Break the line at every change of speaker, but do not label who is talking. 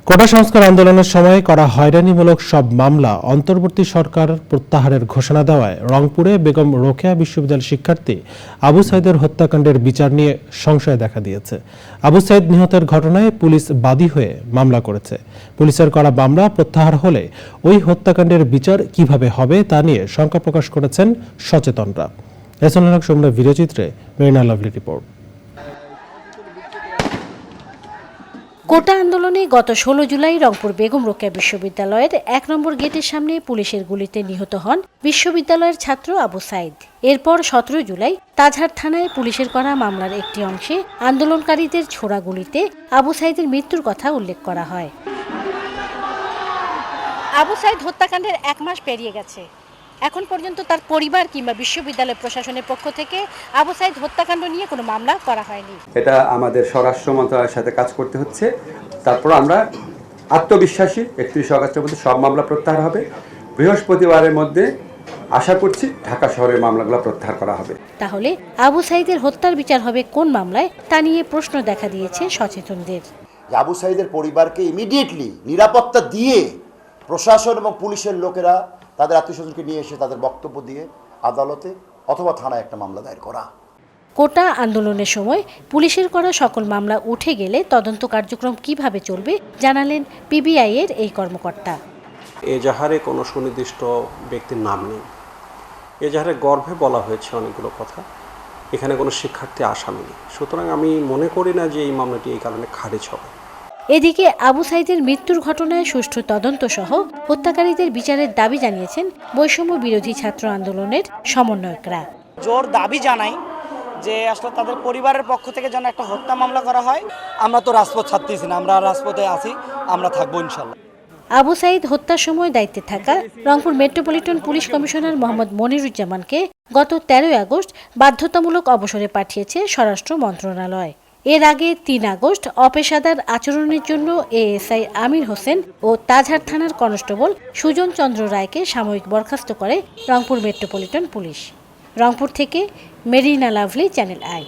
কোটা সংস্কার আন্দোলনের সময় করা হয়রানিমূলক সব মামলা অন্তর্বর্তী সরকার প্রত্যাহারের ঘোষণা দেওয়ায় রংপুরে বেগম রোকেয়া বিশ্ববিদ্যালয়ের শিক্ষার্থী আবু সাইদের হত্যাকাণ্ডের বিচার নিয়ে সংশয় দেখা দিয়েছে। আবু সাইদ নিহতের ঘটনায় পুলিশ বাদী হয়ে মামলা করেছে। পুলিশের করা মামলা প্রত্যাহার হলে ওই হত্যাকাণ্ডের বিচার কিভাবে হবে তা নিয়ে শঙ্কা প্রকাশ করেছেন সচেতনরা। এসএনএনক সোমনাথ ভিডিওচিত্রে মেরিনা লাভলি রিপোর্ট।
কোটা আন্দোলনে গত 16 জুলাই রংপুর বেগম রোকেয়া বিশ্ববিদ্যালয়ের 1 নম্বর গেটের সামনে পুলিশের গুলিতে নিহত হন বিশ্ববিদ্যালয়ের ছাত্র আবু সাইদ। এরপর 17 জুলাই তাজহাট থানায় পুলিশের করা মামলার একটি অংশে আন্দোলনকারীদের ছোড়া গুলিতে আবু সাইদের মৃত্যুর কথা উল্লেখ করা হয়। আবু সাইদ হত্যাকাণ্ডের 1 মাস পেরিয়ে গেছে। এখন পর্যন্ত তার পরিবার কিংবা বিশ্ববিদ্যালয় প্রশাসনের পক্ষ থেকে আবু সাইদ হত্যাকাণ্ড নিয়ে কোনো মামলা করা হয়নি।
এটা আমাদের স্বরাষ্ট্র মন্ত্রণালয়ের সাথে কাজ করতে হচ্ছে। তারপর আমরা আত্মবিশ্বাসী 31 আগস্টের মধ্যে সব মামলা প্রত্যাহার হবে। বৃহস্পতিবারের মধ্যে আশা করছি ঢাকা শহরের মামলাগুলো প্রত্যাহার করা হবে।
তাহলে আবু সাইদের হত্যার বিচার হবে কোন মামলায় তা নিয়ে প্রশ্ন দেখা দিয়েছে সচেতনদের।
আবু সাইদের পরিবারকে ইমিডিয়েটলি নিরাপত্তা দিয়ে প্রশাসন এবং পুলিশের লোকেরা তাদের আত্মীয়স্বজনকে নিয়ে এসে তাদের বক্তব্য দিয়ে আদালতে অথবা থানায় একটা মামলা দায়ের করা।
কোটা আন্দোলনের সময় পুলিশের করা সকল মামলা উঠে গেলে তদন্ত কার্যক্রম কিভাবে চলবে জানালেন পিবিআই এর এই কর্মকর্তা।
এজাহারে কোনো সুনির্দিষ্ট ব্যক্তির নাম নেই। এজাহারে গর্ভে বলা হয়েছে অনেকগুলো কথা। এখানে কোনো শিক্ষার্থী আসামি নেই। সুতরাং আমি মনে করি না যে এই মামলাটি এই কারণে খারিজ হবে।
এদিকে আবু সাইদের মৃত্যুর ঘটনায় সুষ্ঠু তদন্ত সহ হত্যাকারীদের বিচারের দাবি জানিয়েছেন বৈষম্য বিরোধী ছাত্র আন্দোলনের সমন্বয়করা।
জোর দাবি জানাই যে আসলে তাদের পরিবারের পক্ষ থেকে যেন একটা হত্যা মামলা করা হয়। আমরা তো রাজপথ ছাড়তেছি না, আমরা রাজপথে আছি, আমরা থাকবো ইনশাল্লাহ।
আবু সাইদ হত্যার সময় দায়িত্বে থাকা Rangpur metropolitan police commissioner Mohammad মনিরুজ্জামানকে গত 13 আগস্ট বাধ্যতামূলক অবসরে পাঠিয়েছে স্বরাষ্ট্র মন্ত্রণালয়। এর আগে 3 আগস্ট অপেশাদার আচরণের জন্য এএসআই আমির হোসেন ও তাজহাট থানার কনস্টেবল সুজন চন্দ্র রায়কে সাময়িক বরখাস্ত করে রংপুর মেট্রোপলিটন পুলিশ। রংপুর থেকে মেরিনা লাভলি, চ্যানেল আই।